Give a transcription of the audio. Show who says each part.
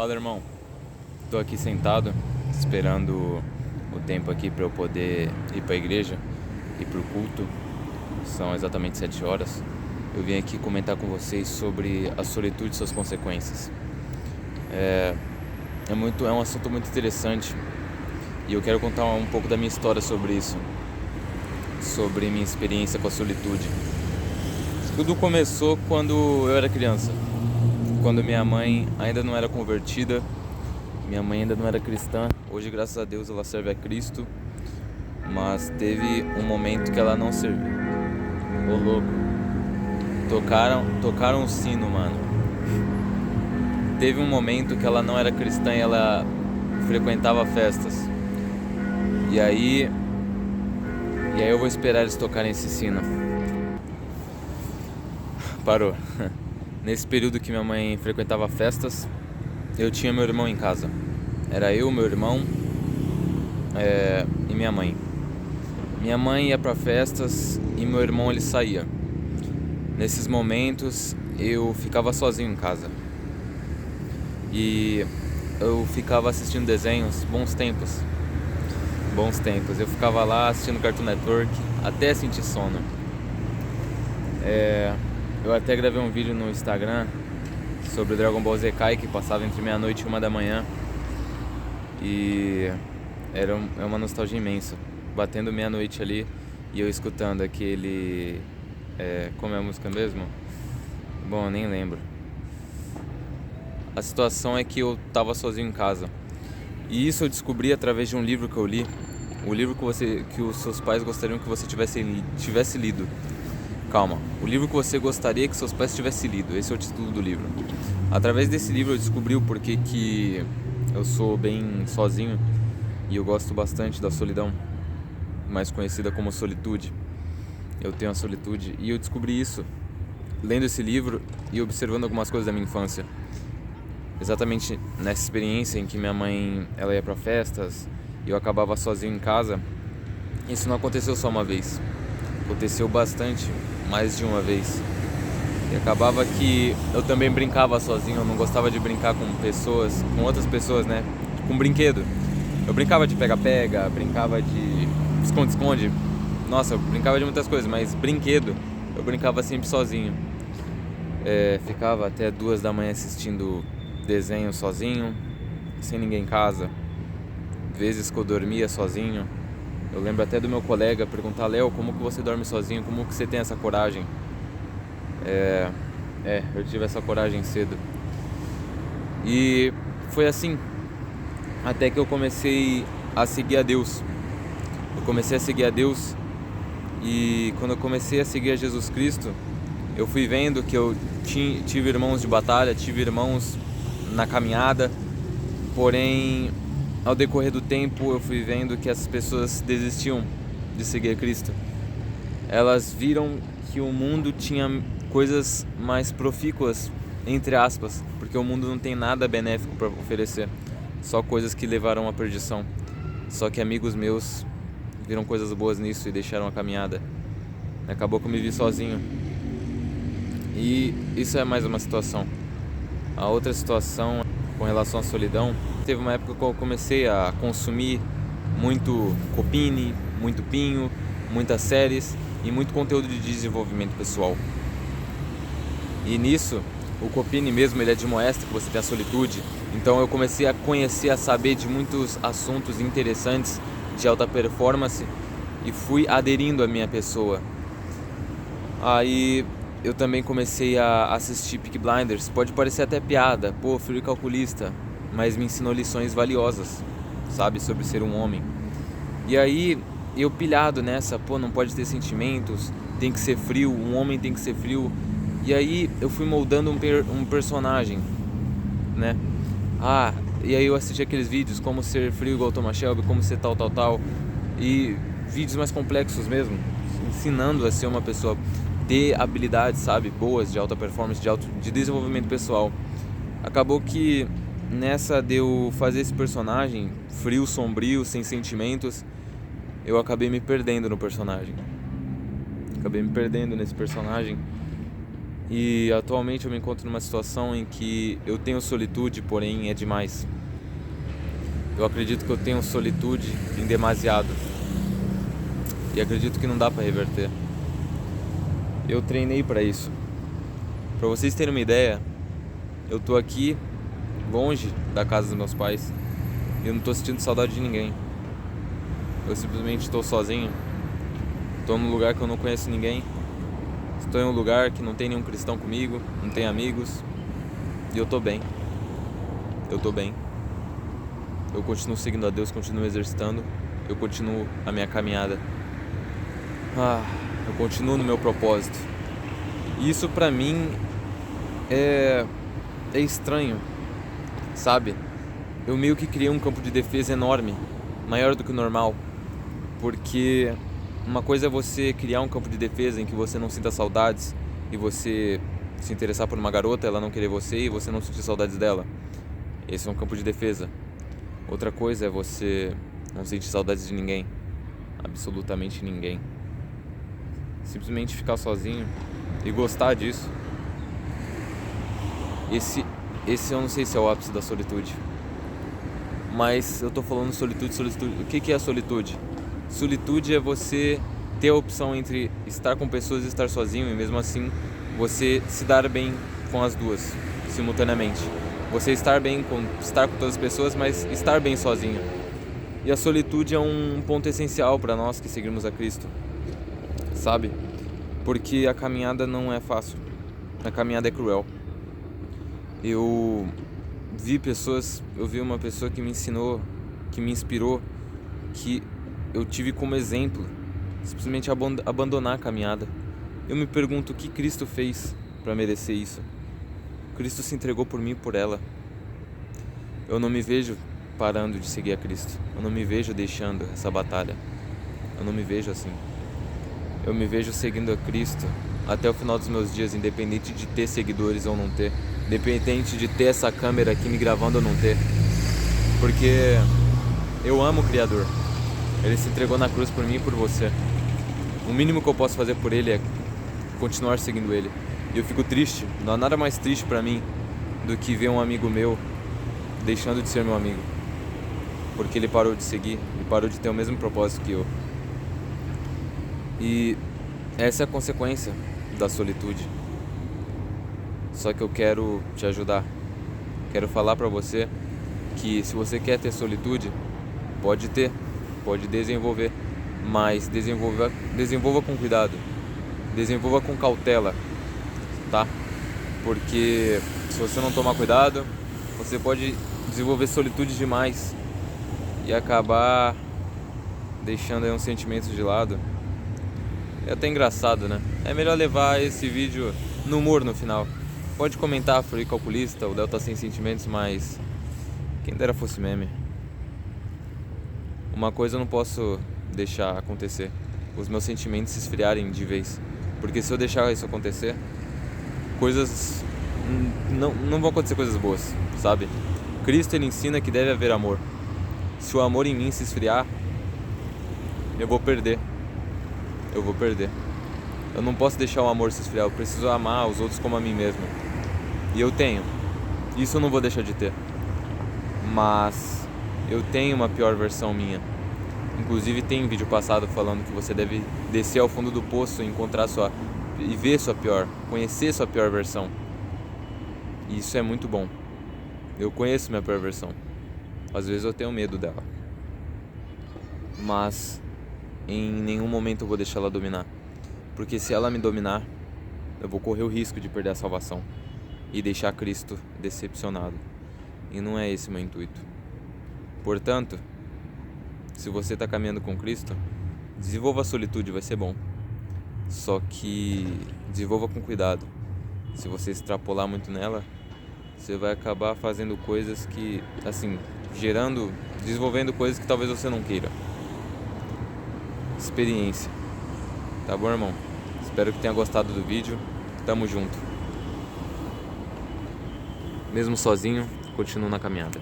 Speaker 1: Fala, irmão. Tô aqui sentado, esperando o tempo aqui para eu poder ir para a igreja, ir pro culto. São exatamente 7 horas. Eu vim aqui comentar com vocês sobre a solitude e suas consequências. É um assunto muito interessante e eu quero contar um pouco da minha história sobre isso, sobre minha experiência com a solitude. Tudo começou quando eu era criança, quando minha mãe ainda não era convertida. Minha mãe ainda não era cristã. Hoje, graças a Deus, ela serve a Cristo. Mas teve um momento que ela não serviu. Ô louco. Tocaram um sino, mano. Teve um momento que ela não era cristã e ela frequentava festas. E aí eu vou esperar eles tocarem esse sino. Parou. Nesse período que minha mãe frequentava festas, eu tinha meu irmão em casa. Era eu, meu irmão e minha mãe. Minha mãe ia para festas e meu irmão ele saía. Nesses momentos eu ficava sozinho em casa. E eu ficava assistindo desenhos, bons tempos. Eu ficava lá assistindo Cartoon Network até sentir sono. Eu até gravei um vídeo no Instagram sobre o Dragon Ball Z Kai, que passava entre meia-noite e 1 da manhã. E é uma nostalgia imensa. Batendo meia-noite ali e eu escutando aquele... como é a música mesmo? Bom, eu nem lembro. A situação é que eu tava sozinho em casa. E isso eu descobri através de um livro que eu li. O livro que os seus pais gostariam que você tivesse lido. Calma, o livro que você gostaria que seus pais tivessem lido. Esse é o título do livro. Através desse livro eu descobri o porquê que eu sou bem sozinho e eu gosto bastante da solidão, mais conhecida como solitude. Eu tenho a solitude e eu descobri isso lendo esse livro e observando algumas coisas da minha infância. Exatamente nessa experiência em que minha mãe ela ia para festas e eu acabava sozinho em casa. Isso não aconteceu só uma vez, aconteceu bastante, mais de uma vez. E acabava que eu também brincava sozinho, eu não gostava de brincar com outras pessoas, né? Com brinquedo. Eu brincava de pega-pega, brincava de esconde-esconde. Nossa, eu brincava de muitas coisas, mas brinquedo, eu brincava sempre sozinho. Ficava até 2 da manhã assistindo desenho sozinho, sem ninguém em casa. Vezes que eu dormia sozinho. Eu lembro até do meu colega perguntar: Léo, como que você dorme sozinho? Como que você tem essa coragem? Eu tive essa coragem cedo. E foi assim, até que eu comecei a seguir a Deus. E quando eu comecei a seguir a Jesus Cristo, eu fui vendo que eu tive irmãos de batalha, tive irmãos na caminhada. Porém, ao decorrer do tempo, eu fui vendo que essas pessoas desistiam de seguir a Cristo. Elas viram que o mundo tinha coisas mais profícuas, entre aspas, porque o mundo não tem nada benéfico para oferecer, só coisas que levarão à perdição. Só que amigos meus viram coisas boas nisso e deixaram a caminhada. Acabou que eu me vi sozinho. E isso é mais uma situação. A outra situação com relação à solidão, teve uma época que eu comecei a consumir muito Copini, muito Pinho, muitas séries e muito conteúdo de desenvolvimento pessoal. E nisso, o Copini mesmo, ele admoesta que você tem a solitude. Então eu comecei a conhecer, a saber de muitos assuntos interessantes de alta performance e fui aderindo à minha pessoa. Aí eu também comecei a assistir Peaky Blinders. Pode parecer até piada, frio e calculista, mas me ensinou lições valiosas, sabe, sobre ser um homem. E aí eu pilhado nessa, não pode ter sentimentos, tem que ser frio, um homem tem que ser frio. E aí eu fui moldando um personagem, né? E aí eu assisti aqueles vídeos, como ser frio igual Thomas Shelby, como ser tal. E vídeos mais complexos mesmo, ensinando a ser uma pessoa, ter habilidades, sabe, boas de alta performance, de desenvolvimento pessoal. Acabou que nessa de eu fazer esse personagem frio, sombrio, sem sentimentos, eu acabei me perdendo no personagem. Acabei me perdendo nesse personagem E atualmente eu me encontro numa situação em que eu tenho solitude, porém é demais. Eu acredito que eu tenho solitude em demasiado. E acredito que não dá pra reverter. Eu treinei pra isso. Pra vocês terem uma ideia, eu tô aqui longe da casa dos meus pais e eu não tô sentindo saudade de ninguém. Eu simplesmente estou sozinho. Estou num lugar que eu não conheço ninguém. Estou em um lugar que não tem nenhum cristão comigo, não tem amigos. E eu tô bem. Eu tô bem. Eu continuo seguindo a Deus, continuo exercitando. Eu continuo a minha caminhada. Eu continuo no meu propósito. E isso pra mim é estranho, sabe? Eu meio que criei um campo de defesa enorme, maior do que o normal. Porque uma coisa é você criar um campo de defesa em que você não sinta saudades e você se interessar por uma garota, ela não querer você e você não sentir saudades dela. Esse é um campo de defesa. Outra coisa é você não sentir saudades de ninguém. Absolutamente ninguém. Simplesmente ficar sozinho e gostar disso. Esse eu não sei se é o ápice da solitude. Mas eu tô falando solitude. O que é a solitude? Solitude é você ter a opção entre estar com pessoas e estar sozinho, e mesmo assim você se dar bem com as duas simultaneamente. Você estar bem com estar com todas as pessoas, mas estar bem sozinho. E a solitude é um ponto essencial para nós que seguimos a Cristo, sabe? Porque a caminhada não é fácil. A caminhada é cruel. Eu vi uma pessoa que me ensinou, que me inspirou, que eu tive como exemplo simplesmente abandonar a caminhada. Eu me pergunto o que Cristo fez para merecer isso. Cristo se entregou por mim e por ela. Eu não me vejo parando de seguir a Cristo. Eu não me vejo deixando essa batalha. Eu não me vejo assim. Eu me vejo seguindo a Cristo até o final dos meus dias, independente de ter seguidores ou não ter, independente de ter essa câmera aqui me gravando ou não ter. Porque eu amo o Criador. Ele se entregou na cruz por mim e por você. O mínimo que eu posso fazer por ele é continuar seguindo ele. E eu fico triste, não há nada mais triste pra mim do que ver um amigo meu deixando de ser meu amigo. Porque ele parou de seguir, ele parou de ter o mesmo propósito que eu. E essa é a consequência da solitude. Só que eu quero te ajudar. Quero falar pra você que se você quer ter solitude, pode desenvolver, mas desenvolva com cuidado, desenvolva com cautela, tá? Porque se você não tomar cuidado, você pode desenvolver solitude demais e acabar deixando aí uns sentimentos de lado. É até engraçado, né? É melhor levar esse vídeo no humor no final. Pode comentar, Free Calculista, o Delta Sem Sentimentos, mas quem dera fosse meme. Uma coisa eu não posso deixar acontecer: os meus sentimentos se esfriarem de vez. Porque se eu deixar isso acontecer, não vão acontecer coisas boas, sabe? Cristo, ele ensina que deve haver amor. Se o amor em mim se esfriar, eu vou perder. Eu não posso deixar o amor se esfriar. Eu preciso amar os outros como a mim mesmo. E eu tenho. Isso eu não vou deixar de ter. Mas eu tenho uma pior versão minha. Inclusive tem um vídeo passado falando que você deve descer ao fundo do poço e ver sua pior, conhecer sua pior versão. E isso é muito bom. Eu conheço minha pior versão. Às vezes eu tenho medo dela. Mas em nenhum momento eu vou deixar ela dominar. Porque se ela me dominar, eu vou correr o risco de perder a salvação e deixar Cristo decepcionado. E não é esse o meu intuito. Portanto, se você está caminhando com Cristo, desenvolva a solitude, vai ser bom. Só que desenvolva com cuidado. Se você extrapolar muito nela, você vai acabar fazendo coisas que, assim, desenvolvendo coisas que talvez você não queira. Experiência. Tá bom, irmão? Espero que tenha gostado do vídeo. Tamo junto. Mesmo sozinho, continuo na caminhada.